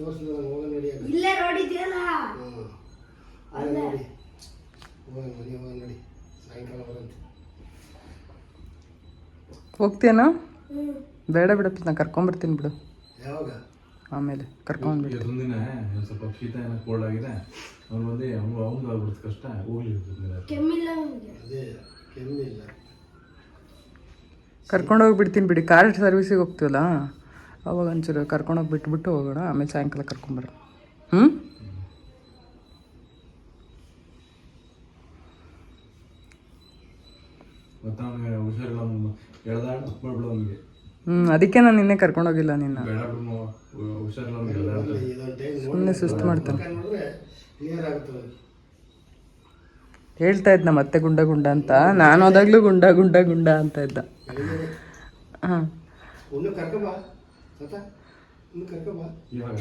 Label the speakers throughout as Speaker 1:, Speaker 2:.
Speaker 1: ಇಲ್ಲೇ ರೋಡ್ ಇದೆಯಲ್ಲ
Speaker 2: ನೋಡಿ ನೋಡಿ ಸಾಯಂಕಾಲ ಬರಂತೆ.
Speaker 3: ಹೋಗ್ತೀಯನೋ? ಬೇಡ ಬಿಡಪ್ಪ, ನಾನು ಕರ್ಕೊಂಬರ್ತೀನಿ ಬಿಡು.
Speaker 2: ಯಾವಾಗ?
Speaker 3: ಆಮೇಲೆ ಕರ್ಕೊಂಡ್ಬಿಟ್ಟು
Speaker 4: ಒಂದಿನ ಸ್ವಲ್ಪ ಶೀತ ಏನೋ ಕೋಲ್ಡ್ ಆಗಿದೆ, ಅವ್ನು ಬಂದು ಅವ್ನು ಆಗ್ಬಿಡುತ್ತೆ ಕಷ್ಟ. ಹೋಗ್ಲಿ
Speaker 1: ಕೆಮ್ಮಿಲ್ಲ,
Speaker 2: ಅದೇ ಕೆಮ್ಮಿಲ್ಲ.
Speaker 3: ಕರ್ಕೊಂಡೋಗಿ ಬಿಡ್ತೀನಿ ಬಿಡಿ. ಕಾರ್ ಸರ್ವಿಸಿಗೆ ಹೋಗ್ತೀವಲ್ಲ ಅವಾಗ ಒಂಚೂರು ಕರ್ಕೊಂಡೋಗಿ ಬಿಟ್ಬಿಟ್ಟು ಹೋಗೋಣ, ಆಮೇಲೆ ಸಾಯಂಕಾಲ ಕರ್ಕೊಂಬರ.
Speaker 4: ಮತ್ತೆ ಅವನಿಗೆ ಹುಷಾರಿಲ್ಲ, ಎಳ್ದಾಡ್ ಮಾಡ್ಬಿಡು ಅವನಿಗೆ.
Speaker 3: ಅದಕ್ಕೆ ನಾನು ನಿನ್ನೆ ಕರ್ಕೊಂಡೋಗಿಲ್ಲ ನಿನ್ನ.
Speaker 4: ಬೇಡ ಬಿಡು, ಹುಷಾರಿಲ್ಲ ಅವ್ನಿಗೆ ಎಳ್ದಾಡ್ತಾರೆ.
Speaker 3: ಸುಮ್ಮನೆ ಸುಸ್ತು ಮಾಡ್ತಾನೆ.
Speaker 2: ಕ್ಲಿಯರ್ ಆಗುತ್ತದೆ.
Speaker 3: ಹೇಳ್ತಾ ಇದ್ದ ಮತ್ತೆ ಗುಂಡ ಗುಂಡ ಅಂತ, ನಾನು ಹೋದಾಗ್ಲೂ ಗುಂಡ ಗುಂಡ ಗುಂಡ ಅಂತ ಇದ್ದ. ಹಾಂ,
Speaker 2: ಒಂದು ಕರ್ಕಬಾ ಒಂದು ಕರ್ಕಬಾ.
Speaker 4: ಇವಾಗ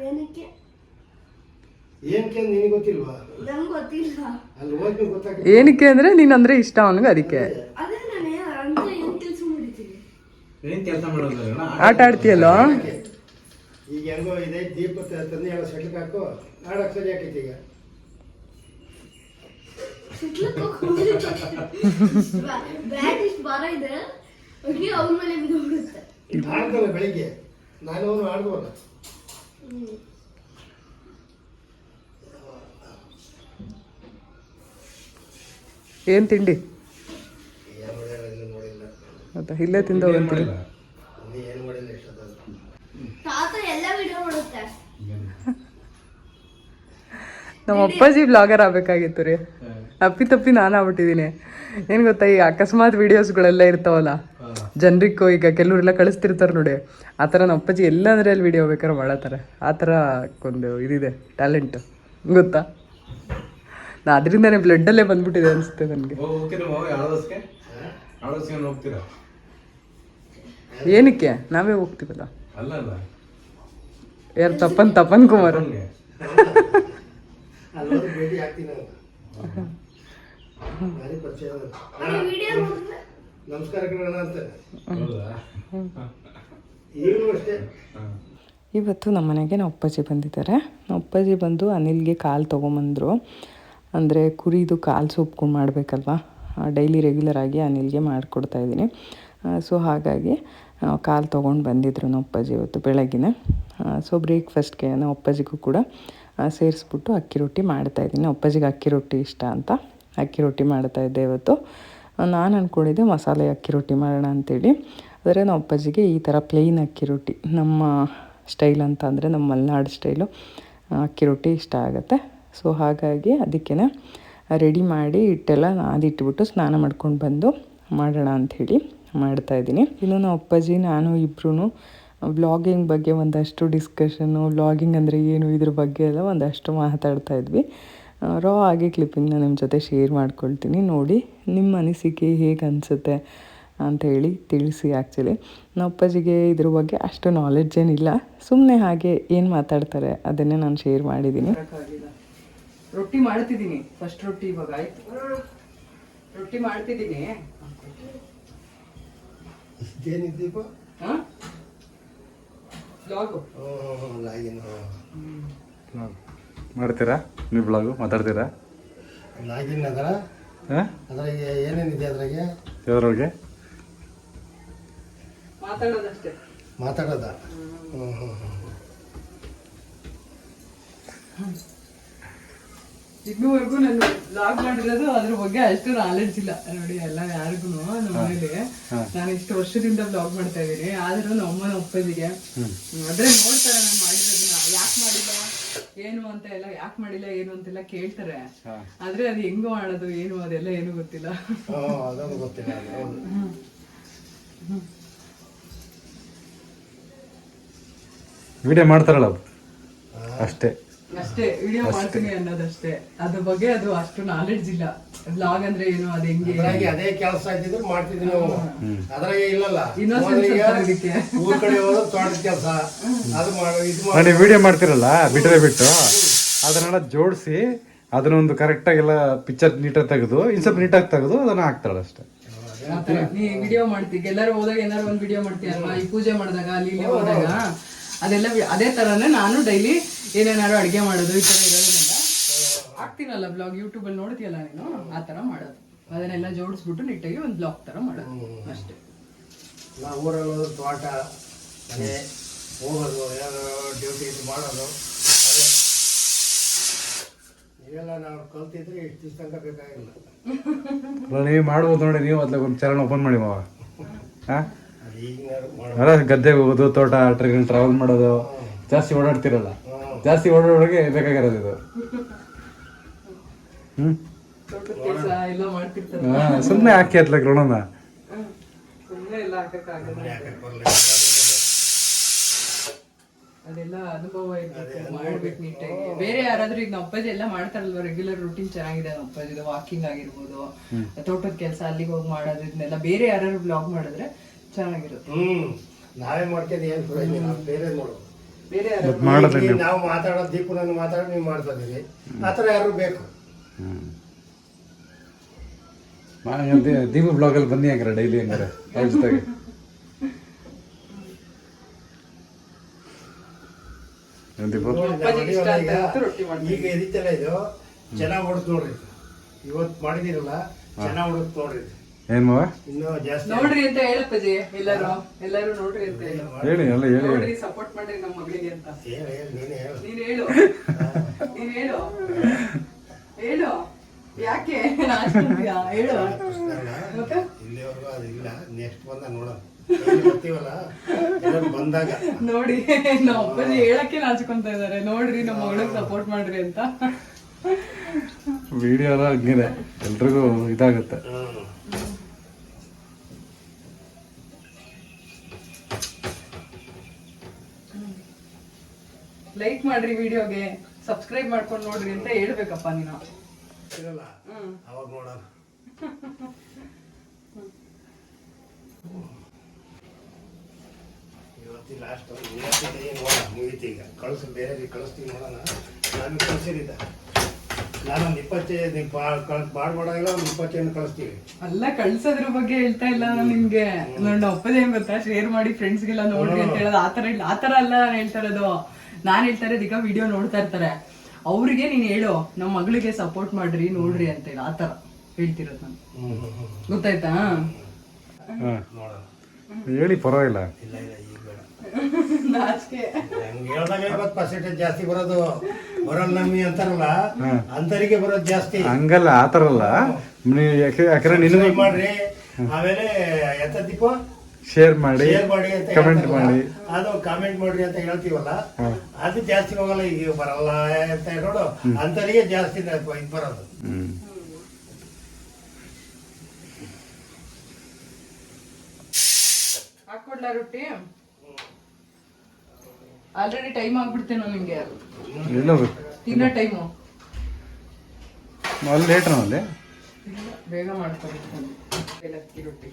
Speaker 1: ಏನಕ್ಕೆ
Speaker 2: ಏನಕ್ಕೆ ನಿನಗೆ ಗೊತ್ತಿಲ್ವಾ?
Speaker 1: ನಂಗೆ ಗೊತ್ತಿಲ್ಲ.
Speaker 2: ಅಲ್ಲಿ ಹೋಗಿ ಗೊತ್ತಾಗ.
Speaker 3: ಏನಕ್ಕೆ ಅಂದರೆ ನೀನು ಅಂದರೆ ಇಷ್ಟ ಅವನಿಗೆ, ಅದಕ್ಕೆ.
Speaker 1: ಅದೇ ನಾನು ಅಂತ ಏನು ಕೆಲಸ ಮಾಡಿದ್ದೀನಿ.
Speaker 4: ಏನು ಕೆಲಸ ಮಾಡೋದಿಲ್ಲ,
Speaker 3: ಆಟ ಆಡ್ತೀಯಲ್ಲೋ.
Speaker 2: ಈಗ ಹೆಂಗೋ ಇದೆ, ದೀಪ ತಂದು ಹೇಳೋ ಸೆಟ್ಲಿಗೆ ಹಾಕು, ಆಡಕ್ಕೆ ಸರಿ ಆಕೈತಿ. ಈಗ
Speaker 1: ಬ್ಯಾಟ್ ಇಷ್ಟು ಭಾರ ಇದೆ, ಅವ್ರ ಮೇಲೆ ಬಿದ್ದೋಗ್ಬಿಡುತ್ತೆ.
Speaker 2: ಆಡ್ದಲ್ಲ ಬೆಳಿಗ್ಗೆ, ನಾನು ಅವನು ಆಡ್ಬೋದ.
Speaker 3: ಏನು ತಿಂಡಿ?
Speaker 2: ಏನು ಮಾಡಿಲ್ಲ, ನೋಡಿಲ್ಲ.
Speaker 3: ಹೌದಾ, ಇಲ್ಲೇ ತಿಂದು ಹೋಗಂತೀರಿ?
Speaker 2: ಏನು ಮಾಡಿಲ್ಲ ಎಷ್ಟೊತ್ತಾದ್ರು.
Speaker 1: ತಾತ ಎಲ್ಲ ವಿಡಿಯೋ ಮಾಡುತ್ತೆ.
Speaker 3: ನಮ್ಮ ಅಪ್ಪಾಜಿ ಬ್ಲಾಗರ್ ಆಗಬೇಕಾಗಿತ್ತು ರೀ. ತಪ್ಪಿ ನಾನು ಆಗ್ಬಿಟ್ಟಿದ್ದೀನಿ. ಏನು ಗೊತ್ತಾ, ಈ ಅಕಸ್ಮಾತ್ ವೀಡಿಯೋಸ್ಗಳೆಲ್ಲ ಇರ್ತಾವಲ್ಲ ಜನರಿಗೂ, ಈಗ ಕೆಲವರೆಲ್ಲ ಕಳಿಸ್ತಿರ್ತಾರೆ ನೋಡಿ, ಆ ಥರ ನಮ್ಮ ಅಪ್ಪಾಜಿ ಎಲ್ಲಂದ್ರೆ ಅಲ್ಲಿ ವೀಡಿಯೋ ಬೇಕಾದ್ರೆ ಮಾಡತ್ತಾರೆ. ಆ ಥರ ಒಂದು ಇದಿದೆ, ಟ್ಯಾಲೆಂಟ್ ಗೊತ್ತಾ. ನಾ ಅದರಿಂದನೇ ಬ್ಲಡ್ಡಲ್ಲೇ ಬಂದ್ಬಿಟ್ಟಿದೆ ಅನಿಸುತ್ತೆ ನನಗೆ. ಏನಕ್ಕೆ? ನಾವೇ ಹೋಗ್ತೀವಲ್ಲ. ಯಾರು? ತಪನ್ ಕುಮಾರ್.
Speaker 2: ಅಲ್ಲೋದು ಭೇಟಿ ಆಗ್ತೀನಿ. ಭಾರಿ ಪರಿಚಯ. ನಮಸ್ಕಾರ ಕಣ ಅಂತ ಈಗಲೂ ಅಷ್ಟೇ.
Speaker 3: ಇವತ್ತು ನಮ್ಮ ಮನೆಗೆ ನಮ್ಮ ಅಪ್ಪಾಜಿ ಬಂದಿದ್ದಾರೆ. ನಮ್ಮ ಅಪ್ಪಾಜಿ ಬಂದು ಅನಿಲ್ಗೆ ಕಾಲು ತೊಗೊಂಬಂದರು. ಅಂದರೆ ಕುರಿದು ಕಾಲು ಸೊಪ್ಪು ಮಾಡಬೇಕಲ್ವ, ಡೈಲಿ ರೆಗ್ಯುಲರಾಗಿ ಅನಿಲ್ಗೆ ಮಾಡಿಕೊಡ್ತಾಯಿದ್ದೀನಿ. ಸೊ ಹಾಗಾಗಿ ಕಾಲು ತೊಗೊಂಡು ಬಂದಿದ್ರು ನಮ್ಮ ಅಪ್ಪಾಜಿ ಇವತ್ತು ಬೆಳಗ್ಗಿನ. ಸೊ ಬ್ರೇಕ್ಫಾಸ್ಟ್ಗೆ ನಮ್ಮ ಅಪ್ಪಾಜಿಗೂ ಕೂಡ ಸೇರಿಸ್ಬಿಟ್ಟು ಅಕ್ಕಿ ರೊಟ್ಟಿ ಮಾಡ್ತಾಯಿದ್ದೀನಿ. ಅಪ್ಪಾಜಿಗೆ ಅಕ್ಕಿ ರೊಟ್ಟಿ ಇಷ್ಟ ಅಂತ ಅಕ್ಕಿ ರೊಟ್ಟಿ ಮಾಡ್ತಾಯಿದ್ದೆ ಇವತ್ತು. ನಾನು ಅಂದ್ಕೊಂಡಿದ್ದೆ ಮಸಾಲೆ ಅಕ್ಕಿ ರೊಟ್ಟಿ ಮಾಡೋಣ ಅಂಥೇಳಿ. ಆದರೆ ನಮ್ಮ ಅಪ್ಪಾಜಿಗೆ ಈ ಥರ ಪ್ಲೇನ್ ಅಕ್ಕಿ ರೊಟ್ಟಿ, ನಮ್ಮ ಸ್ಟೈಲ್ ಅಂತ ಅಂದರೆ ನಮ್ಮ ಮಲೆನಾಡು ಸ್ಟೈಲು ಅಕ್ಕಿ ರೊಟ್ಟಿ ಇಷ್ಟ ಆಗುತ್ತೆ. ಸೊ ಹಾಗಾಗಿ ಅದಕ್ಕೆ ರೆಡಿ ಮಾಡಿ ಹಿಟ್ಟೆಲ್ಲ ನಾದಿಟ್ಬಿಟ್ಟು ಸ್ನಾನ ಮಾಡ್ಕೊಂಡು ಬಂದು ಮಾಡೋಣ ಅಂಥೇಳಿ ಮಾಡ್ತಾಯಿದ್ದೀನಿ. ಇನ್ನು ನಮ್ಮ ಅಪ್ಪಾಜಿ ನಾನು ಇಬ್ಬರೂ ವ್ಲಾಗಿಂಗ್ ಬಗ್ಗೆ ಒಂದಷ್ಟು ಡಿಸ್ಕಷನ್ನು, ವ್ಲಾಗಿಂಗ್ ಅಂದರೆ ಏನು, ಇದ್ರ ಬಗ್ಗೆ ಎಲ್ಲ ಒಂದಷ್ಟು ಮಾತಾಡ್ತಾ ಇದ್ವಿ. ರಾ ಆಗಿ ಕ್ಲಿಪ್ಪಿಂಗ್ನ ನಿಮ್ಮ ಜೊತೆ ಶೇರ್ ಮಾಡ್ಕೊಳ್ತೀನಿ. ನೋಡಿ ನಿಮ್ಮ ಅನಿಸಿಕೆ ಹೇಗೆ ಅನಿಸುತ್ತೆ ಅಂಥೇಳಿ ತಿಳಿಸಿ. ಆ್ಯಕ್ಚುಲಿ ನಮ್ಮ ಅಪ್ಪಾಜಿಗೆ ಇದ್ರ ಬಗ್ಗೆ ಅಷ್ಟು ನಾಲೆಡ್ಜ್ ಏನಿಲ್ಲ, ಸುಮ್ಮನೆ ಹಾಗೆ ಏನು ಮಾತಾಡ್ತಾರೆ ಅದನ್ನೇ ನಾನು ಶೇರ್ ಮಾಡಿದ್ದೀನಿ. ರೊಟ್ಟಿ ಮಾಡ್ತಿದ್ದೀನಿ, ಫಸ್ಟ್ ರೊಟ್ಟಿ ಇವಾಗ ಆಯ್ತು. ರೊಟ್ಟಿ ಮಾಡ್ತಿದ್ದೀನಿ.
Speaker 2: ಇದೇನಿದ್ದೀಪ?
Speaker 3: ಹಾಂ, ಬ್ಲಾಗು
Speaker 4: ಮಾಡ್ತೀರಾ ನೀವು? ಬ್ಲಾಗು ಮಾತಾಡ್ತೀರಾ?
Speaker 2: ಲಾಗಿನ್ ಅದರ ಅದ್ರಾಗೆ ಏನೇನಿದೆ? ಅದ್ರಾಗೆ
Speaker 4: ಯಾವ್ದ್ರೊಳಗೆ
Speaker 3: ಮಾತಾಡೋದಷ್ಟೇ.
Speaker 2: ಮಾತಾಡೋದ?
Speaker 3: ಇನ್ನೂವರೆಗೂ ನಾನು ಬ್ಲಾಗ್ ಮಾಡಿರೋದು ಅದ್ರ ಬಗ್ಗೆ ಅಷ್ಟು ನಾಲೆಡ್ಜ್ ಇಲ್ಲ ನೋಡಿ. ಎಲ್ಲ ಯಾರಿಗೂ ನಮ್ಮ ಮನೇಲಿ ನಾನು ಇಷ್ಟು ವರ್ಷದಿಂದ ಬ್ಲಾಗ್ ಮಾಡ್ತಾ ಇದ್ದೀನಿ. ಆದ್ರೂ ನಮ್ಮ ಅಮ್ಮನ ಅಪ್ಪಾಜಿಗೆ ಆದ್ರೆ ನೋಡ್ತಾರೆ ನಾನು ಮಾಡಿರೋದನ್ನ, ಯಾಕೆ ಮಾಡಿಲ್ಲ ಏನು ಅಂತ ಎಲ್ಲ, ಯಾಕೆ ಮಾಡಿಲ್ಲ ಏನು ಅಂತೆಲ್ಲ ಕೇಳ್ತಾರೆ. ಆದ್ರೆ ಅದು ಹೆಂಗೋ ಮಾಡೋದು ಏನು ಅದೆಲ್ಲ ಏನು ಗೊತ್ತಿಲ್ಲ.
Speaker 4: ವಿಡಿಯೋ ಮಾಡ್ತಾರಲ್ಲ ಅಷ್ಟೇ
Speaker 3: ಅಷ್ಟೇ, ವಿಡಿಯೋ ಮಾಡ್ತೀನಿ ಅನ್ನೋದಷ್ಟೇ. ಅದ್ರ ಬಗ್ಗೆ ಅದು ಅಷ್ಟು ನಾಲೆಡ್ಜ್ ಇಲ್ಲ. ಬ್ಲಾಗ್ ಅಂದ್ರೆ ಏನು, ಅದು ಹೆಂಗೆ,
Speaker 2: ಅದೇ ಕೆಲಸ ಇದ್ದಿದ್ರೆ ಮಾಡ್ತಿದ್ವಿ ನಾವು. ಅದ್ರಾಗೆ ಇಲ್ಲಲ್ಲ,
Speaker 3: ಇನ್ನೊಂದ್ಸಲ
Speaker 2: ಊರ್ ಕಡೆ ಹೋದ್ರೆ ತೋಟದ ಕೆಲಸ ಅದು
Speaker 4: ನೀವು ವಿಡಿಯೋ ಮಾಡ್ತಿರಲ್ಲ ಬಿಟ್ಟರೆ ಬಿಟ್ಟು ಅದನ್ನೆಲ್ಲ ಜೋಡಿಸಿ ಅದನ್ನೊಂದು ಕರೆಕ್ಟಾಗೆಲ್ಲ ಪಿಕ್ಚರ್ ನೀಟಾಗಿ ತೆಗೆದು ಇನ್ನು ಸ್ವಲ್ಪ ನೀಟಾಗಿ ತೆಗೆದು ಅದನ್ನು ಹಾಕ್ತಾಳೆ ಅಷ್ಟೇ.
Speaker 3: ಆತರ ನೀ ವಿಡಿಯೋ ಮಾಡ್ತೀವಿ ಎಲ್ಲರೂ ಹೋದಾಗ ಏನಾರು ಒಂದ್ ವಿಡಿಯೋ ಮಾಡ್ತೀಯಲ್ವಾ, ಈ ಪೂಜೆ ಮಾಡಿದಾಗ ಅಲ್ಲಿ ಇಲ್ಲಿ ಹೋದಾಗ ಅದೆಲ್ಲ ಅದೇ ತರನೇ ನಾನು ಡೈಲಿ ಏನೇನಾರು ಅಡ್ಗೆ ಮಾಡೋದು ಈ ತರ ಇರೋದನ್ನೆಲ್ಲ ಹಾಕ್ತೀನಲ್ಲ ಬ್ಲಾಗ್, ಯೂಟ್ಯೂಬ್ ಅಲ್ಲಿ ನೋಡ್ತೀಯಲ್ಲ ನೀನು, ಆ ತರ ಮಾಡೋದು. ಅದನ್ನೆಲ್ಲ ಜೋಡಿಸ್ಬಿಟ್ಟು ನೀಟಾಗಿ ಒಂದು ಬ್ಲಾಗ್ ತರ ಮಾಡೋದು ಅಷ್ಟೇ.
Speaker 2: ನಾವು ಊರಲ್ಲಿ ಹೋದ್ರೆ ತೋಟ ಮನೆ ಹೋಗೋದು, ಏನೋ ಡ್ಯೂಟಿ ಮಾಡೋದು, ಅದೇ ಇವೆಲ್ಲ ನಾವು ಕಲ್ತಿದ್ರೆ ಇಷ್ಟು ದಿವಸ ತನಕ ಬೇಕಾಗಿಲ್ಲ.
Speaker 4: ನೀವು ಮಾಡ್ಬೋದು ನೋಡಿ, ನೀವು ಅದ್ಲಾಗ ಒಂದು ಚಾನಲ್ ಓಪನ್ ಮಾಡಿ ಮಾವ.
Speaker 2: ಅದು ಈಗಿನ
Speaker 4: ಅಲ್ಲ, ಗದ್ದೆಗೆ ಹೋಗೋದು, ತೋಟ ಟ್ರಾವೆಲ್ ಮಾಡೋದು, ಜಾಸ್ತಿ ಓಡಾಡ್ತಿರಲ್ಲ, ಜಾಸ್ತಿ ಓಡಾಡೋರಿಗೆ ಬೇಕಾಗಿರೋದು ಇದು.
Speaker 3: ಎಲ್ಲ ಮಾಡ್ತಿರ್ತಾರೆ,
Speaker 4: ಸುಮ್ಮನೆ ಹಾಕಿ ಅತ್ಲಾಗ ನೋಡೋಣ.
Speaker 3: ಸುಮ್ಮನೆ ಎಲ್ಲ ಹಾಕಕ್ಕಾಗಲ್ಲ, ಅದೆಲ್ಲ ಅನುಭವ ಇರ್ತದೆ, ಮಾಡ್ಬೇಕು ನೀಟಾಗಿ. ಬೇರೆ ಯಾರಾದ್ರೂ ಈಗ ನಮ್ಮ ಅಪ್ಪಾಜಿ ಎಲ್ಲ ಮಾಡ್ತಾರಲ್ವ, ರೆಗ್ಯುಲರ್ ರೂಟೀನ್ ಚೆನ್ನಾಗಿದೆ ನಮ್ಮ ಅಪ್ಪಾಜಿದು, ವಾಕಿಂಗ್ ಆಗಿರ್ಬೋದು, ತೋಟದ ಕೆಲಸ ಅಲ್ಲಿಗೆ ಹೋಗಿ ಮಾಡೋದು, ಇದನ್ನೆಲ್ಲ ಬೇರೆ ಯಾರು ಬ್ಲಾಗ್ ಮಾಡಿದ್ರೆ ಚೆನ್ನಾಗಿರುತ್ತೆ.
Speaker 2: ನಾವೇ ಮಾಡ್ಕೊಂಡು ಏನು ಪ್ರಯೋಜನ, ಬೇರೆ ಮಾಡೋದು.
Speaker 3: ಬೇರೆ ಯಾರು
Speaker 2: ನಾವು ಮಾತಾಡೋದು, ದೀಪು ನಾನು ಮಾತಾಡೋದು ನೀವು ಮಾಡ್ತಾ ಇದೀವಿ, ಆ ಥರ ಯಾರು ಬೇಕು.
Speaker 4: ದೀಪ ಬ್ಲಾಗಲ್ಲಿ ಬನ್ನಿ ಹಂಗಾರೆ ಡೈಲಿ ಹಂಗಾರೆ ಅವ್ರ ಜೊತೆಗೆ.
Speaker 2: ಈಗ ಎದಿತ್ತಲ್ಲ ಇದು ಚೆನ್ನಾಗಿ ಹೊಡ್ತು ನೋಡ್ರಿ, ಇವತ್ತು ಮಾಡಿದಿರಲ್ಲ ಚೆನ್ನಾಗಿ ಹೊಡ್ತು ನೋಡ್ರಿ.
Speaker 4: ಏನ್ ಮಾವ
Speaker 2: ಇನ್ನೂ ಜಾಸ್ತಿ
Speaker 3: ನೋಡ್ರಿ ಅಂತ ಹೇಳಪ್ಪಜಿ, ಎಲ್ಲರೂ ನೋಡ್ರಿ ಅಂತ
Speaker 4: ಹೇಳಿ, ಎಲ್ಲ ಹೇಳಿ,
Speaker 3: ನೋಡ್ರಿ, ಸಪೋರ್ಟ್ ಮಾಡ್ರಿ ನಮ್ಮ ಮಗಳಿಗೆ ಅಂತ.
Speaker 2: ನೀನೇ ಹೇಳು.
Speaker 3: ನೀನ್ ಹೇಳು ಹೇಳು, ಯಾಕೆ ನಾಚ್ಕೊಂತೀಯಾ? ಹೇಳು.
Speaker 2: ಇಲ್ಲಿವರೆಗೂ ಅದು ಇಲ್ಲ, ನೆಕ್ಸ್ಟ್ ಬಂದ ನೋಡೋಣ ಬರ್ತೀವಲ್ಲ ಬಂದಾಗ
Speaker 3: ನೋಡಿ. ನಮ್ಮ ಅಪ್ಪಾಜಿ ಹೇಳಕ್ಕೆ ನಾಚ್ಕೊಂತ ಇದಾರೆ, ನೋಡ್ರಿ ನಮ್ಮ ಮಗಳಿಗೆ ಸಪೋರ್ಟ್ ಮಾಡ್ರಿ ಅಂತ.
Speaker 4: ವಿಡಿಯೋ ಎಲ್ಲ ಹಂಗಿದೆ, ಎಲ್ರಿಗೂ ಇದಾಗುತ್ತೆ.
Speaker 3: ಲೈಕ್ ಮಾಡ್ರಿ ವಿಡಿಯೋಗೆ, ಸಬ್ಸ್ಕ್ರೈಬ್ ಮಾಡ್ಕೊಂಡು ನೋಡ್ರಿ ಅಂತ ಹೇಳ್ಬೇಕಪ್ಪ ನೀನು.
Speaker 2: ಇರಲ್ಲ ಅವಾಗ ನೋಡೋಣ. ಇವತ್ತಿ ಲಾಸ್ಟ್ ಮುಗೀತಿ, ಈಗ ಕಳಿಸ್ ಬೇರೆ ಕಳಿಸ್ತೀವಿ ನೋಡೋಣ. ನಾನು ಕಳಿಸಿರಿದ್ದ ನಾನೊಂದು 25 ಮಾಡ್ಬೋದಾಗಿಲ್ಲ, ಒಂದು 25 ಕಳಿಸ್ತೀವಿ.
Speaker 3: ಅಲ್ಲ, ಕಳ್ಸೋದ್ರ ಬಗ್ಗೆ ಹೇಳ್ತಾ ಇಲ್ಲ ನಾನು ನಿಮ್ಗೆ. ನನ್ನ ಅಪ್ಪದ ಏನ್ ಗೊತ್ತಾ, ಶೇರ್ ಮಾಡಿ ಫ್ರೆಂಡ್ಸ್ಗೆಲ್ಲ ನೋಡ್ರಿ ಅಂತ ಹೇಳೋದು. ಆತರ ಅಲ್ಲ ನಾನು ಹೇಳ್ತಾ ಇರೋದು. ನಾನ್ ಹೇಳ್ತಾ ಇರೋದು, ಈಗ ವಿಡಿಯೋ ನೋಡ್ತಾ ಇರ್ತಾರೆ ಅವ್ರಿಗೆ ನೀನ್ ಹೇಳು ನಮ್ಮ ಮಗಳಿಗೆ ಸಪೋರ್ಟ್ ಮಾಡ್ರಿ ನೋಡ್ರಿ ಅಂತ ಹೇಳಿ, ಆತರ ಹೇಳ್ತಿರೋದು ನಾನು. ಗೊತ್ತಾಯ್ತಾ?
Speaker 4: ಹೇಳಿ, ಪರವಾಗಿಲ್ಲ.
Speaker 2: ಇಲ್ಲ ಇಲ್ಲ, ಈಗ ಬೇಡ.
Speaker 3: ನಾಚಿಕೆ
Speaker 2: ಹೇಳ್ದಾಗ 50% ಜಾಸ್ತಿ ಬರೋದು, ಬರಲ್ಲ ನಮ್ಮಿ ಅಂತಾರಲ್ಲ ಅಂತರಿಗೆ ಬರೋದು ಜಾಸ್ತಿ.
Speaker 4: ಹಂಗಲ್ಲ, ಆತರ ಅಲ್ಲ. ಯಾಕಂದ್ರೆ ನಿನ್ನ
Speaker 2: ಮಾಡ್ರಿ, ಆಮೇಲೆ ಎಂತ ದೀಪ
Speaker 4: ಶೇರ್ ಮಾಡಿ,
Speaker 2: ಅಂತ
Speaker 4: ಕಮೆಂಟ್ ಮಾಡಿ,
Speaker 2: ಅದು ಕಾಮೆಂಟ್ ಮಾಡ್ರಿ ಅಂತ ಹೇಳ್ತೀವಲ್ಲ, ಅದು ಜಾಸ್ತಿ ಹೋಗಲ್ಲ. ಈಗ ಬರಲ್ಲ ಅಂತ ನೋಡು, ಅಂತರಿಗೆ ಜಾಸ್ತಿ ಇದು ಬರೋದು.
Speaker 3: ಹಾಕೊಡ್ಲಾ ರೊಟ್ಟಿ? ಆಲ್ರೆಡಿ ಟೈಮ್ ಆಗ್ಬಿಡ್ತೇನೋ ನಿಮ್ಗೆ, ತಿನ್ನೋ ಟೈಮು.
Speaker 4: ಅಲ್ಲಿ ಲೇಟ್ ಅಲ್ಲಿ
Speaker 3: ಬೇಗ ಮಾಡ್ತಾರೆ ಏಲಕ್ಕಿ ರೊಟ್ಟಿ.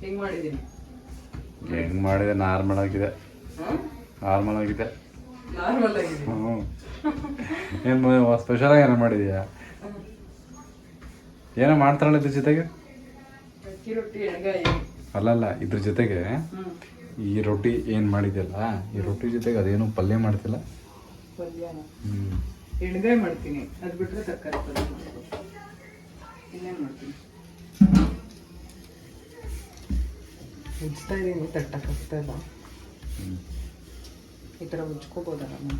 Speaker 3: ಹೆಂಗ್ ಮಾಡಿದೀನಿ?
Speaker 4: ಹೆಂಗ್ ಮಾಡಿದೆ? ನಾರ್ಮಲ್ ಆಗಿದೆ.
Speaker 3: ನಾರ್ಮಲ್ ಆಗಿದೆ.
Speaker 4: ಏನು ಸ್ಪೆಷಲ್ ಆಗಿ ಏನೋ ಮಾಡಿದೀಯಾ? ಏನೋ ಮಾಡ್ತಾರಲ್ಲ ಇದ್ರ ಜೊತೆಗೆ?
Speaker 3: ಅಕ್ಕಿ ರೊಟ್ಟಿ, ಎಣ್ಗಾಯಿ.
Speaker 4: ಅಲ್ಲಲ್ಲ, ಇದ್ರ ಜೊತೆಗೆ ಈ ರೊಟ್ಟಿ ಏನ್ ಮಾಡಿದ್ಯಲ್ಲ, ಈ ರೊಟ್ಟಿ ಜೊತೆಗೆ ಅದೇನು ಪಲ್ಯ ಮಾಡ್ತಿಲ್ಲ?
Speaker 3: ಪಲ್ಯನ ಎಣ್ಗಾಯಿ ಮಾಡ್ತೀನಿ, ಅದು ಬಿಟ್ರೆ ತರಕಾರಿ ಪಲ್ಯ ಮಾಡ್ತೀನಿ. ಇನ್ನೇನು ಮಾಡ್ತೀನಿ? ಉಜ್ತಾ ಇದೀನಿ, ತಟ್ಟಕ್ಕೆ ಆಗ್ತಾ ಇಲ್ಲ. ಈ ಥರ ಉಜ್ಕೋಬೋದಲ್ಲ ನಾನು?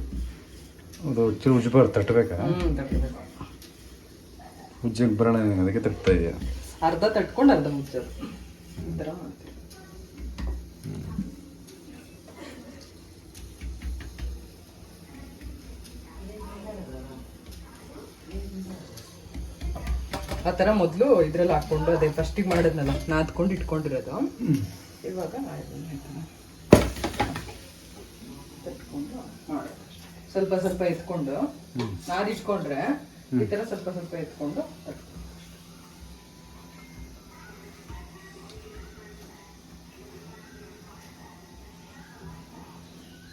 Speaker 4: ಅದು ಉಜ್ಬಾರ್ದು, ತಟ್ಟಬೇಕಾ?
Speaker 3: ತಟ್ಟಬೇಕು.
Speaker 4: ಉಜ್ಜಿಗೆ ಬರೋಣ, ಅದಕ್ಕೆ ತಟ್ತಾ ಇದೆಯಾ?
Speaker 3: ಅರ್ಧ ತಟ್ಕೊಂಡು ಅರ್ಧ ಮುಚ್ಚೋದು, ಈ ಥರ ಮಾಡ್ತೀನಿ. ಆ ಥರ ಮೊದಲು ಇದ್ರಲ್ಲಿ ಹಾಕ್ಕೊಂಡು, ಅದೇ ಫಸ್ಟಿಗೆ ಮಾಡೋದ್ನಲ್ಲ ನಾದ್ಕೊಂಡು ಇಟ್ಕೊಂಡಿರೋದು. ಇವಾಗ ತಟ್ಕೊಂಡು ಮಾಡೋದು. ಸ್ವಲ್ಪ ಸ್ವಲ್ಪ ಎತ್ಕೊಂಡು ನಾದಿಟ್ಕೊಂಡ್ರೆ ಈ ಥರ ಸ್ವಲ್ಪ ಸ್ವಲ್ಪ ಎತ್ಕೊಂಡು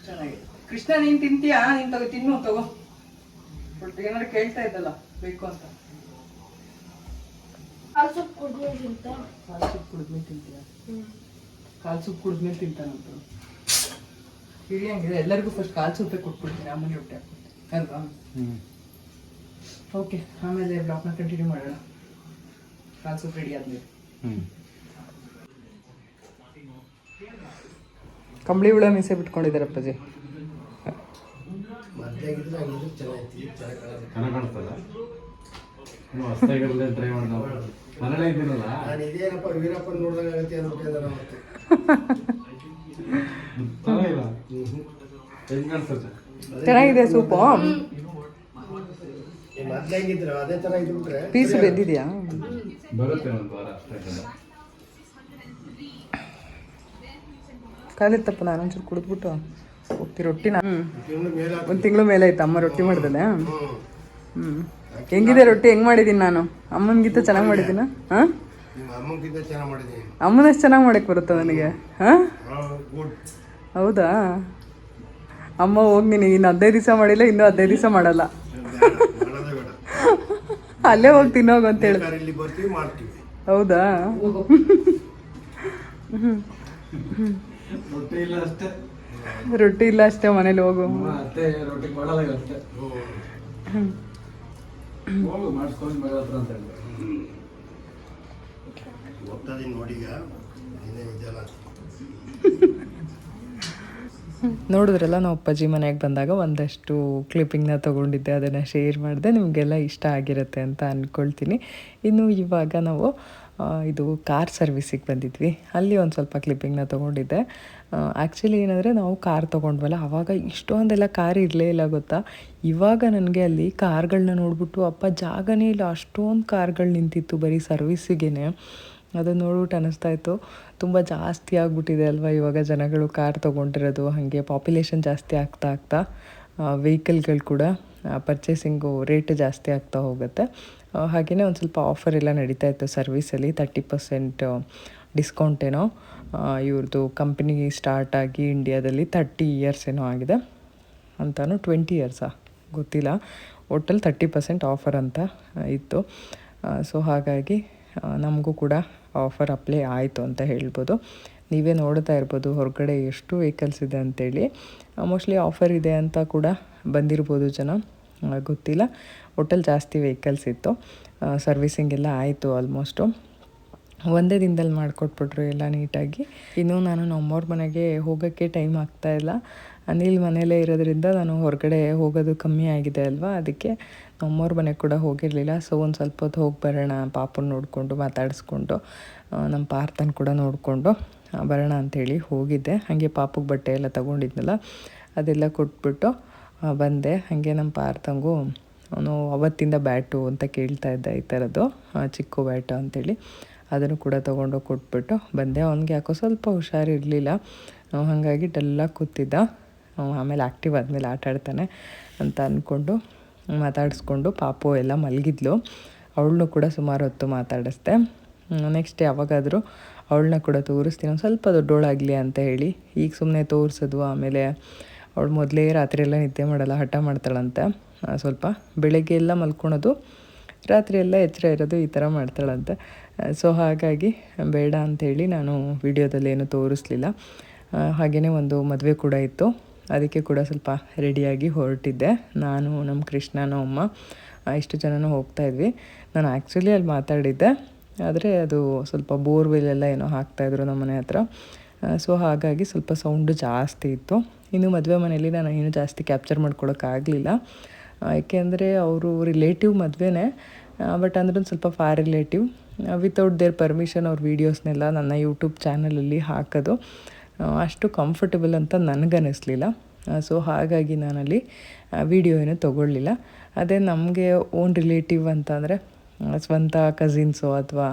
Speaker 3: ಚೆನ್ನಾಗಿದೆ. ಕೃಷ್ಣ, ನೀನ್ ತಿಂತೀಯಾ? ನೀನ್ ತಿನ್ನು, ತಗೋ. ಏನಾದ್ರು ಕೇಳ್ತಾ ಇದ್ದಲ್ಲ. ಬೇಕು ಅಂತ.
Speaker 1: ಕಾಲ್ ಸೊಪ್ಪು ಕುಡ್ದಿಗಿಂತ
Speaker 3: ಕಾಲು ಸೂಪ್ ಕುಡಿದ್ಮೇಲೆ ತಿಂತೀಯ? ಕಾಲು ಸೂಪ್ ಕುಡಿದ್ಮೇಲೆ ತಿಂತಾನಂತ ಹಿಡಿ. ಹಂಗಿದೆ ಎಲ್ಲರಿಗೂ ಫಸ್ಟ್ ಕಾಲು ಸೂಪೇ ಕೊಟ್ಬಿಡ್ತೀನಿ, ಆಮೇಲೆ ಹೊಟ್ಟೆ ಹಾಕ್ಬಿಡ್ತೀನಿ ಅಲ್ವಾ? ಓಕೆ, ಆಮೇಲೆ ಬ್ಲಾಗ್ನ ಕಂಟಿನ್ಯೂ ಮಾಡೋಣ. ಕಾಲು ಸೂಪ್ ರೆಡಿ ಆದ್ಮೇಲೆ ಕಂಬಳಿ ಹುಳ ಮೀಸೆ ಬಿಟ್ಕೊಂಡಿದ್ದಾರೆ ಅಪ್ಪಾಜಿ.
Speaker 2: ಮದ್ದಾಗಿದ್ರೆ ಹಂಗಿದ್ರೆ ಚೆನ್ನಾಗಿ
Speaker 4: ಕಾಣಿಸ್ತಲ್ಲ. ನೀವು ಹೊಸ್ತಾಗಿರಲ್ಲ ಟ್ರೈ ಮಾಡೋಣ. ಮನೇಲೇ ಇದ್ದೀನಲ್ಲ
Speaker 2: ನಾನು ಇದೇನಪ್ಪ ವೀರಪ್ಪನ ನೋಡಿದಾಗ ಆಗತ್ತೆ ಅಂದ್ಬಿಟ್ಟಿದ್ದಾರೆ ಮತ್ತೆ.
Speaker 4: ಚೆನ್ನಾಗಿಲ್ಲ, ಹೆಂಗ್ ಕಾಣಿಸ್ತದೆ?
Speaker 3: ಚೆನ್ನಾಗಿದೆ ಸೂಪು.
Speaker 2: ಮದ್ದಾಗಿದ್ರು ಅದೇ ಥರ ಇದ್ಬಿಟ್ರೆ
Speaker 3: ಪೀಸ್ ಬೆಂದಿದೆಯಾ?
Speaker 4: ಬರುತ್ತೆ ಒಂದು ವಾರ ಅಷ್ಟೇ.
Speaker 3: ಕಾಲಿತ್ತಪ್ಪ, ನಾನೊಂಚೂರು ಕುಡಿದ್ಬಿಟ್ಟು ಹೋಗ್ತಿ. ರೊಟ್ಟಿನ
Speaker 2: ಮೇಲೆ
Speaker 3: ಒಂದು ತಿಂಗಳು ಮೇಲೆ ಆಯ್ತು ಅಮ್ಮ ರೊಟ್ಟಿ ಮಾಡ್ದಲೆ. ಹೆಂಗಿದೆ ರೊಟ್ಟಿ? ಹೆಂಗ್ ಮಾಡಿದ್ದೀನಿ ನಾನು? ಅಮ್ಮನಿಗಿಂತ ಚೆನ್ನಾಗಿ ಮಾಡಿದ್ದೀನ? ಹಾಂ,
Speaker 2: ನಿಮ್ಮ ಅಮ್ಮಗಿಂತ ಚೆನ್ನಾಗಿ ಮಾಡಿದ್ದೀನಿ.
Speaker 3: ಅಮ್ಮನಷ್ಟು ಚೆನ್ನಾಗಿ ಮಾಡಕ್ಕೆ ಬರುತ್ತಾ ನನಗೆ? ಹಾಂ,
Speaker 2: ಗುಡ್.
Speaker 3: ಹೌದಾ? ಅಮ್ಮ ಹೋಗಿ ನಿನಗೆ ಇನ್ನು 15 ದಿವಸ ಮಾಡಿಲ್ಲ, ಇನ್ನೂ 15 ದಿವಸ ಮಾಡಲ್ಲ.
Speaker 2: ಮಾಡೋದೇ ಬೇಡ,
Speaker 3: ಅಲ್ಲೇ ಹೋಗಿ ತಿನ್ನೋಗು ಅಂತ ಹೇಳಿ.
Speaker 2: ಇಲ್ಲಿ ಬರ್ತೀವಿ ಮಾಡ್ತೀವಿ.
Speaker 3: ಹೌದಾ?
Speaker 4: ರೊಟ್ಟಿ ಇಲ್ಲ ಅಷ್ಟೇ,
Speaker 3: ರೊಟ್ಟಿ ಇಲ್ಲ ಅಷ್ಟೇ ಮನೇಲಿ. ಹೋಗು
Speaker 4: ಅತ್ತೆ ರೊಟ್ಟಿ ಮಾಡಲ್ಲ ಅಷ್ಟೇ. ಹೋಗು ಮಾಡಿಸ್ಕೊಂಡು ಮೇಲೆ ಹತ್ರ ಅಂತ ಹೇಳಿ
Speaker 2: ಹೋಗ್ತದೀನಿ ನೋಡೀಗ. ಇನ್ನೇ ಇದೆಲ್ಲ
Speaker 3: ನೋಡಿದ್ರಲ್ಲ, ನಾವು ಅಪ್ಪಾಜಿ ಮನೆಗೆ ಬಂದಾಗ ಒಂದಷ್ಟು ಕ್ಲಿಪ್ಪಿಂಗ್ನ ತೊಗೊಂಡಿದ್ದೆ, ಅದನ್ನು ಶೇರ್ ಮಾಡಿದೆ. ನಿಮಗೆಲ್ಲ ಇಷ್ಟ ಆಗಿರುತ್ತೆ ಅಂತ ಅಂದ್ಕೊಳ್ತೀನಿ. ಇನ್ನು ಇವಾಗ ನಾವು ಇದು ಕಾರ್ ಸರ್ವಿಸಿಗೆ ಬಂದಿದ್ವಿ. ಅಲ್ಲಿ ಒಂದು ಸ್ವಲ್ಪ ಕ್ಲಿಪ್ಪಿಂಗ್ನ ತೊಗೊಂಡಿದ್ದೆ. ಆ್ಯಕ್ಚುಲಿ ಏನಂದರೆ, ನಾವು ಕಾರ್ ತೊಗೊಂಡ್ವಲ್ಲ, ಆವಾಗ ಇಷ್ಟೊಂದೆಲ್ಲ ಕಾರ್ ಇರಲೇ ಇಲ್ಲ ಗೊತ್ತಾ. ಇವಾಗ ನನಗೆ ಅಲ್ಲಿ ಕಾರ್ಗಳನ್ನ ನೋಡ್ಬಿಟ್ಟು ಅಪ್ಪ ಜಾಗನೇ ಇಲ್ಲ, ಅಷ್ಟೊಂದು ಕಾರ್ಗಳು ನಿಂತಿತ್ತು ಬರೀ ಸರ್ವಿಸಿಗೇ. ಅದನ್ನು ನೋಡ್ಬಿಟ್ಟು ಅನ್ನಿಸ್ತಾಯಿತ್ತು, ತುಂಬ ಜಾಸ್ತಿ ಆಗಿಬಿಟ್ಟಿದೆ ಅಲ್ವಾ ಇವಾಗ ಜನಗಳು ಕಾರ್ ತೊಗೊಂಡಿರೋದು. ಹಾಗೆ ಪಾಪ್ಯುಲೇಷನ್ ಜಾಸ್ತಿ ಆಗ್ತಾ ವೆಹಿಕಲ್ಗಳು ಕೂಡ ಪರ್ಚೇಸಿಂಗು ರೇಟ್ ಜಾಸ್ತಿ ಆಗ್ತಾ ಹೋಗುತ್ತೆ. ಹಾಗೆಯೇ ಒಂದು ಸ್ವಲ್ಪ ಆಫರ್ ಎಲ್ಲ ನಡೀತಾ ಇತ್ತು ಸರ್ವಿಸಲ್ಲಿ. 30% ಡಿಸ್ಕೌಂಟ್ ಏನೋ ಇವ್ರದ್ದು ಕಂಪ್ನಿ ಸ್ಟಾರ್ಟ್ ಆಗಿ ಇಂಡಿಯಾದಲ್ಲಿ 30 ಇಯರ್ಸ್ ಏನೋ ಆಗಿದೆ ಅಂತಾನು, 20 ಇಯರ್ಸಾ ಗೊತ್ತಿಲ್ಲ. ಒಟ್ಟಲ್ಲಿ 30% ಆಫರ್ ಅಂತ ಇತ್ತು. ಸೊ ಹಾಗಾಗಿ ನಮಗೂ ಕೂಡ ಆಫರ್ ಅಪ್ಲೈ ಆಯಿತು ಅಂತ ಹೇಳ್ಬೋದು. ನೀವೇ ನೋಡ್ತಾ ಇರ್ಬೋದು ಹೊರಗಡೆ ಎಷ್ಟು ವೆಹಿಕಲ್ಸ್ ಇದೆ ಅಂತೇಳಿ. ಮೋಸ್ಟ್ಲಿ ಆಫರ್ ಇದೆ ಅಂತ ಕೂಡ ಬಂದಿರ್ಬೋದು ಜನ, ಗೊತ್ತಿಲ್ಲ. ಒಟ್ಟಲ್ಲಿ ಜಾಸ್ತಿ ವೆಹಿಕಲ್ಸ್ ಇತ್ತು. ಸರ್ವಿಸಿಂಗ್ ಎಲ್ಲ ಆಯಿತು ಆಲ್ಮೋಸ್ಟು. ಒಂದೇ ದಿನದಲ್ಲಿ ಮಾಡಿಕೊಟ್ಬಿಟ್ರು ಎಲ್ಲ ನೀಟಾಗಿ. ಇನ್ನೂ ನಾನು ನಮ್ಮವ್ರ ಮನೆಗೆ ಹೋಗೋಕ್ಕೆ ಟೈಮ್ ಆಗ್ತಾಯಿಲ್ಲ. ಅನಿಲ್ ಮನೆಯಲ್ಲೇ ಇರೋದ್ರಿಂದ ನಾನು ಹೊರಗಡೆ ಹೋಗೋದು ಕಮ್ಮಿ ಆಗಿದೆ ಅಲ್ವಾ, ಅದಕ್ಕೆ ನಮ್ಮವ್ರ ಮನೆಗೆ ಕೂಡ ಹೋಗಿರಲಿಲ್ಲ. ಸೊ ಒಂದು ಸ್ವಲ್ಪ ಹೊತ್ತು ಹೋಗಿ ಬರೋಣ, ಪಾಪನ ನೋಡಿಕೊಂಡು ಮಾತಾಡಿಸ್ಕೊಂಡು ನಮ್ಮ ಪಾರ್ಥನ ಕೂಡ ನೋಡಿಕೊಂಡು ಬರೋಣ ಅಂಥೇಳಿ ಹೋಗಿದ್ದೆ. ಹಾಗೆ ಪಾಪಗೆ ಬಟ್ಟೆ ಎಲ್ಲ ತೊಗೊಂಡಿದ್ನಲ್ಲ, ಅದೆಲ್ಲ ಕೊಟ್ಬಿಟ್ಟು ಬಂದೆ. ಹಾಗೆ ನಮ್ಮ ಪಾರ್ಥಂಗೂ ಅವನು ಅವತ್ತಿಂದ ಬ್ಯಾಟು ಅಂತ ಕೇಳ್ತಾ ಇದ್ದ, ಈ ಥರದ್ದು ಚಿಕ್ಕ ಬ್ಯಾಟು ಅಂಥೇಳಿ. ಅದನ್ನು ಕೂಡ ತೊಗೊಂಡು ಕೊಟ್ಬಿಟ್ಟು ಬಂದೆ. ಅವ್ನಿಗೆ ಯಾಕೋ ಸ್ವಲ್ಪ ಹುಷಾರಿರಲಿಲ್ಲ, ಹಾಗಾಗಿ ಡಲ್ಲಾಗಿ ಕೂತಿದ್ದ. ಆಮೇಲೆ ಆ್ಯಕ್ಟಿವ್ ಆದಮೇಲೆ ಆಟ ಆಡ್ತಾನೆ ಅಂತ ಅಂದ್ಕೊಂಡು ಮಾತಾಡಿಸ್ಕೊಂಡು ಪಾಪು ಎಲ್ಲ ಮಲಗಿದ್ಲು. ಅವಳನ್ನೂ ಕೂಡ ಸುಮಾರು ಹೊತ್ತು ಮಾತಾಡಿಸ್ದೆ. ನೆಕ್ಸ್ಟ್ ಯಾವಾಗಾದರೂ ಅವಳನ್ನ ಕೂಡ ತೋರಿಸ್ತೀನಿ, ಒಂದು ಸ್ವಲ್ಪ ದೊಡ್ಡೋಳಾಗಲಿ ಅಂತ ಹೇಳಿ. ಈಗ ಸುಮ್ಮನೆ ತೋರಿಸೋದು, ಆಮೇಲೆ ಅವಳು ಮೊದಲೇ ರಾತ್ರಿ ಎಲ್ಲ ನಿದ್ದೆ ಮಾಡಲ್ಲ, ಹಠ ಮಾಡ್ತಾಳಂತೆ. ಸ್ವಲ್ಪ ಬೆಳಗ್ಗೆ ಎಲ್ಲ ಮಲ್ಕೊಳೋದು, ರಾತ್ರಿ ಎಲ್ಲ ಎಚ್ಚರ ಇರೋದು, ಈ ಥರ ಮಾಡ್ತಾಳಂತೆ. ಸೊ ಹಾಗಾಗಿ ಬೇಡ ಅಂಥೇಳಿ ನಾನು ವಿಡಿಯೋದಲ್ಲಿ ಏನೂ ತೋರಿಸ್ಲಿಲ್ಲ. ಹಾಗೆಯೇ ಒಂದು ಮದುವೆ ಕೂಡ ಇತ್ತು, ಅದಕ್ಕೆ ಕೂಡ ಸ್ವಲ್ಪ ರೆಡಿಯಾಗಿ ಹೊರಟಿದ್ದೆ. ನಾನು, ನಮ್ಮ ಕೃಷ್ಣನೂ ಅಮ್ಮ ಇಷ್ಟು ಜನನೂ ಹೋಗ್ತಾಯಿದ್ವಿ. ನಾನು ಆ್ಯಕ್ಚುಲಿ ಅಲ್ಲಿ ಮಾತಾಡಿದ್ದೆ, ಆದರೆ ಅದು ಸ್ವಲ್ಪ ಬೋರ್ವೆಲ್ಲೆಲ್ಲ ಏನೋ ಹಾಕ್ತಾಯಿದ್ರು ನಮ್ಮ ಮನೆ ಹತ್ರ. ಸೊ ಹಾಗಾಗಿ ಸ್ವಲ್ಪ ಸೌಂಡು ಜಾಸ್ತಿ ಇತ್ತು. ಇನ್ನು ಮದುವೆ ಮನೆಯಲ್ಲಿ ನಾನು ಏನು ಜಾಸ್ತಿ ಕ್ಯಾಪ್ಚರ್ ಮಾಡ್ಕೊಳೋಕ್ಕಾಗಲಿಲ್ಲ, ಏಕೆಂದರೆ ಅವರು ರಿಲೇಟಿವ್ ಮದುವೆನೇ, ಬಟ್ ಅಂದ್ರೆ ಒಂದು ಸ್ವಲ್ಪ far relative. Without their permission ಅವ್ರ ವೀಡಿಯೋಸ್ನೆಲ್ಲ ನನ್ನ ಯೂಟ್ಯೂಬ್ ಚಾನಲಲ್ಲಿ ಹಾಕೋದು ಅಷ್ಟು ಕಂಫರ್ಟಬಲ್ ಅಂತ ನನಗನ್ನಿಸ್ಲಿಲ್ಲ. ಸೊ ಹಾಗಾಗಿ ನಾನಲ್ಲಿ ವಿಡಿಯೋ ಏನೂ ತೊಗೊಳ್ಳಿಲ್ಲ. ಅದೇ ನಮಗೆ ಓನ್ ರಿಲೇಟಿವ್ ಅಂತಂದರೆ ಸ್ವಂತ ಕಸಿನ್ಸು ಅಥವಾ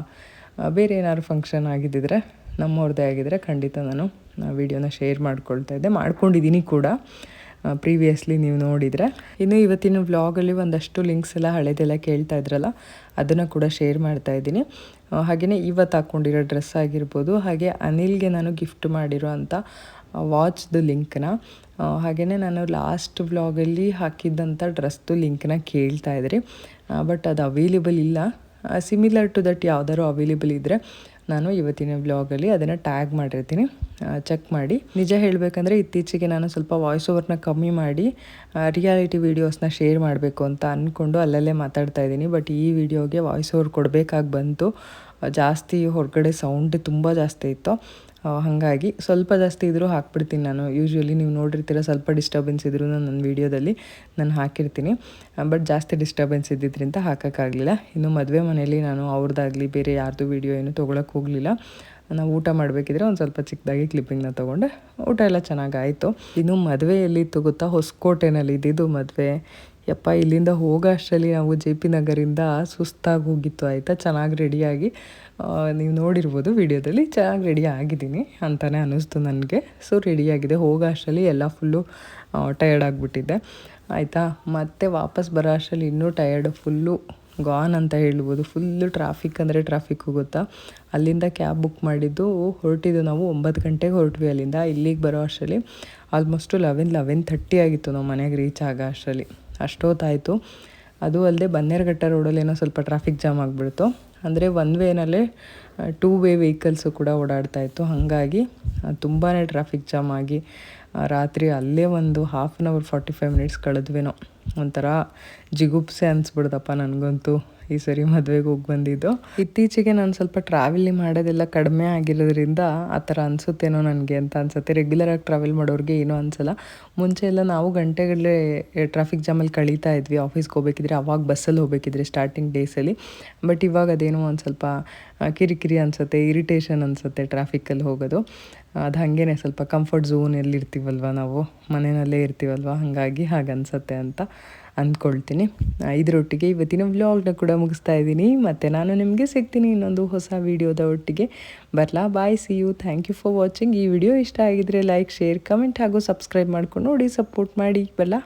Speaker 3: ಬೇರೆ ಏನಾದ್ರು ಫಂಕ್ಷನ್ ಆಗಿದ್ದಿದ್ರೆ, ನಮ್ಮವ್ರದ್ದೇ ಆಗಿದ್ದರೆ ಖಂಡಿತ ನಾನು ವಿಡಿಯೋನ ಶೇರ್ ಮಾಡ್ಕೊಂಡಿದ್ದೀನಿ ಕೂಡ ಪ್ರೀವಿಯಸ್ಲಿ ನೀವು ನೋಡಿದರೆ. ಇನ್ನು ಇವತ್ತಿನ ವ್ಲಾಗಲ್ಲಿ ಒಂದಷ್ಟು ಲಿಂಕ್ಸ್ ಎಲ್ಲ ಹಳೇದೆಲ್ಲ ಕೇಳ್ತಾ ಇದ್ರಲ್ಲ, ಅದನ್ನು ಕೂಡ ಶೇರ್ ಮಾಡ್ತಾಯಿದ್ದೀನಿ. ಹಾಗೆಯೇ ಇವತ್ತು ಹಾಕ್ಕೊಂಡಿರೋ ಡ್ರೆಸ್ ಆಗಿರ್ಬೋದು, ಹಾಗೆ ಅನಿಲ್ಗೆ ನಾನು ಗಿಫ್ಟ್ ಮಾಡಿರೋ ಅಂಥ ವಾಚ್ದು ಲಿಂಕ್ನ, ಹಾಗೆಯೇ ನಾನು ಲಾಸ್ಟ್ ವ್ಲಾಗಲ್ಲಿ ಹಾಕಿದ್ದಂಥ ಡ್ರೆಸ್ದು ಲಿಂಕ್ನ ಕೇಳ್ತಾ ಇದ್ರಿ. ಬಟ್ ಅದು ಅವೈಲೇಬಲ್ ಇಲ್ಲ. ಸಿಮಿಲರ್ ಟು ದಟ್ ಯಾವ್ದಾದ್ರು ಅವೈಲೇಬಲ್ ಇದ್ದರೆ ನಾನು ಇವತ್ತಿನ ವ್ಲಾಗಲ್ಲಿ ಅದನ್ನು ಟ್ಯಾಗ್ ಮಾಡಿರ್ತೀನಿ, ಚೆಕ್ ಮಾಡಿ. ನಿಜ ಹೇಳಬೇಕಂದ್ರೆ ಇತ್ತೀಚೆಗೆ ನಾನು ಸ್ವಲ್ಪ ವಾಯ್ಸ್ ಓವರ್ನ ಕಮ್ಮಿ ಮಾಡಿ ರಿಯಾಲಿಟಿ ವೀಡಿಯೋಸ್ನ ಶೇರ್ ಮಾಡಬೇಕು ಅಂತ ಅಂದ್ಕೊಂಡು ಅಲ್ಲಲ್ಲೇ ಮಾತಾಡ್ತಾ ಇದ್ದೀನಿ. ಬಟ್ ಈ ವಿಡಿಯೋಗೆ ವಾಯ್ಸ್ ಓವರ್ ಕೊಡಬೇಕಾಗಿ ಬಂತು. ಜಾಸ್ತಿ ಹೊರಗಡೆ ಸೌಂಡ್ ತುಂಬ ಜಾಸ್ತಿ ಇತ್ತು, ಹಾಗಾಗಿ ಸ್ವಲ್ಪ ಜಾಸ್ತಿ ಇದ್ದರೂ ಹಾಕ್ಬಿಡ್ತೀನಿ ನಾನು. ಯೂಶ್ವಲಿ ನೀವು ನೋಡಿರ್ತೀರ ಸ್ವಲ್ಪ ಡಿಸ್ಟರ್ಬೆನ್ಸ್ ಇದ್ರೂ ನನ್ನ ವೀಡಿಯೋದಲ್ಲಿ ನಾನು ಹಾಕಿರ್ತೀನಿ. ಬಟ್ ಜಾಸ್ತಿ ಡಿಸ್ಟರ್ಬೆನ್ಸ್ ಇದ್ದಿದ್ದರಿಂದ ಹಾಕೋಕ್ಕಾಗಲಿಲ್ಲ. ಇನ್ನು ಮದುವೆ ಮನೆಯಲ್ಲಿ ನಾನು ಅವ್ರದ್ದಾಗಲಿ ಬೇರೆ ಯಾರ್ದು ವೀಡಿಯೋ ಏನು ತೊಗೊಳಕ್ಕೆ ಹೋಗಲಿಲ್ಲ. ನಾವು ಊಟ ಮಾಡಬೇಕಿದ್ರೆ ಒಂದು ಸ್ವಲ್ಪ ಚಿಕ್ಕದಾಗಿ ಕ್ಲಿಪ್ಪಿಂಗ್ನ ತೊಗೊಂಡೆ. ಊಟ ಎಲ್ಲ ಚೆನ್ನಾಗಾಯಿತು. ಇನ್ನು ಮದುವೆ ಎಲ್ಲಿತ್ತು ಗೊತ್ತಾ? ಹೊಸಕೋಟೆನಲ್ಲಿ ಇದ್ದಿದ್ದು ಮದುವೆ. ಯಪ್ಪ, ಇಲ್ಲಿಂದ ಹೋಗೋ ಅಷ್ಟರಲ್ಲಿ ನಾವು JP ನಗರಿಂದ ಸುಸ್ತಾಗಿ ಹೋಗಿತ್ತು ಆಯಿತಾ. ಚೆನ್ನಾಗಿ ರೆಡಿಯಾಗಿ ನೀವು ನೋಡಿರ್ಬೋದು ವಿಡಿಯೋದಲ್ಲಿ, ಚೆನ್ನಾಗಿ ರೆಡಿ ಆಗಿದ್ದೀನಿ ಅಂತಲೇ ಅನ್ನಿಸ್ತು ನನಗೆ. ಸೊ ರೆಡಿಯಾಗಿದೆ. ಹೋಗೋ ಅಷ್ಟರಲ್ಲಿ ಎಲ್ಲ ಫುಲ್ಲು ಟಯರ್ಡ್ ಆಗಿಬಿಟ್ಟಿದ್ದೆ ಆಯಿತಾ. ಮತ್ತು ವಾಪಸ್ ಬರೋ ಅಷ್ಟರಲ್ಲಿ ಇನ್ನೂ ಟಯರ್ಡ್, ಫುಲ್ಲು ಗಾನ್ ಅಂತ ಹೇಳ್ಬೋದು. ಫುಲ್ಲು ಟ್ರಾಫಿಕ್ ಅಂದರೆ ಟ್ರಾಫಿಕ್ ಗೊತ್ತಾ. ಅಲ್ಲಿಂದ ಕ್ಯಾಬ್ ಬುಕ್ ಮಾಡಿದ್ದು ಹೊರಟಿದ್ದು ನಾವು 9 ಗಂಟೆಗೆ ಹೊರಟ್ವಿ ಅಲ್ಲಿಂದ. ಇಲ್ಲಿಗೆ ಬರೋ ಅಷ್ಟರಲ್ಲಿ ಆಲ್ಮೋಸ್ಟು 11:30 ಆಗಿತ್ತು ನಾವು ಮನೆಗೆ ರೀಚ್ ಆಗೋ ಅಷ್ಟರಲ್ಲಿ. ಅಷ್ಟೊತ್ತಾಯಿತು. ಅದು ಅಲ್ಲದೆ ಬನ್ನೇರುಘಟ್ಟ ರೋಡಲ್ಲಿ ಏನೋ ಸ್ವಲ್ಪ ಟ್ರಾಫಿಕ್ ಜಾಮ್ ಆಗಿಬಿಡ್ತು. ಅಂದರೆ ಒನ್ ವೇನಲ್ಲೇ 2 ವೇ ವೆಹಿಕಲ್ಸು ಕೂಡ ಓಡಾಡ್ತಾಯಿತ್ತು. ಹಾಗಾಗಿ ತುಂಬಾ ಟ್ರಾಫಿಕ್ ಜಾಮ್ ಆಗಿ ರಾತ್ರಿ ಅಲ್ಲೇ ಒಂದು 1/2 hour 45 minutes ಕಳೆದ್ವೇನೋ. ಒಂಥರ ಜಿಗುಪ್ಸೆ ಅನಿಸ್ಬಿಡ್ದಪ್ಪ ನನಗಂತೂ ಈ ಸರಿ ಮದುವೆಗೆ ಹೋಗಿ ಬಂದಿದ್ದು. ಇತ್ತೀಚೆಗೆ ನಾನು ಸ್ವಲ್ಪ ಟ್ರಾವೆಲ್ ಮಾಡೋದೆಲ್ಲ ಕಡಿಮೆ ಆಗಿರೋದ್ರಿಂದ ಆ ಥರ ಅನಿಸುತ್ತೇನೋ ನನಗೆ ಅಂತ ಅನಿಸುತ್ತೆ. ರೆಗ್ಯುಲರಾಗಿ ಟ್ರಾವೆಲ್ ಮಾಡೋರಿಗೆ ಏನೂ ಅನಿಸಲ್ಲ. ಮುಂಚೆ ಎಲ್ಲ ನಾವು ಗಂಟೆಗಳೇ ಟ್ರಾಫಿಕ್ ಜಾಮಲ್ಲಿ ಕಳೀತಾ ಇದ್ವಿ ಆಫೀಸ್ಗೆ ಹೋಗ್ಬೇಕಿದ್ರೆ, ಅವಾಗ ಬಸ್ಸಲ್ಲಿ ಹೋಗ್ಬೇಕಿದ್ರೆ ಸ್ಟಾರ್ಟಿಂಗ್ ಡೇಸಲ್ಲಿ. ಬಟ್ ಇವಾಗ ಅದೇನೋ ಒಂದು ಸ್ವಲ್ಪ ಕಿರಿಕಿರಿ ಅನಿಸುತ್ತೆ, ಇರಿಟೇಷನ್ ಅನಿಸುತ್ತೆ ಟ್ರಾಫಿಕಲ್ಲಿ ಹೋಗೋದು. ಅದು ಹಾಗೇ ಸ್ವಲ್ಪ ಕಂಫರ್ಟ್ ಝೋನಲ್ಲಿ ಇರ್ತೀವಲ್ವ ನಾವು, ಮನೆಯಲ್ಲೇ ಇರ್ತೀವಲ್ವ, ಹಾಗಾಗಿ ಹಾಗೆ ಅನಿಸುತ್ತೆ ಅಂತ ಅಂದ್ಕೊಳ್ತೀನಿ. ಇದರೊಟ್ಟಿಗೆ ಇವತ್ತಿನ ವ್ಲಾಗ್ನ ಕೂಡ ಮುಗಿಸ್ತಾ ಇದ್ದೀನಿ. ಮತ್ತು ನಾನು ನಿಮಗೆ ಸಿಗ್ತೀನಿ ಇನ್ನೊಂದು ಹೊಸ ವೀಡಿಯೋದ ಒಟ್ಟಿಗೆ. ಬರಲಾ, bye, see you, thank you for watching. ಈ ವಿಡಿಯೋ ಇಷ್ಟ ಆಗಿದ್ರೆ ಲೈಕ್, ಶೇರ್, ಕಮೆಂಟ್ ಹಾಗೂ ಸಬ್ಸ್ಕ್ರೈಬ್ ಮಾಡ್ಕೊಂಡು ನೋಡಿ, ಸಪೋರ್ಟ್ ಮಾಡಿ. ಬರಲಾ.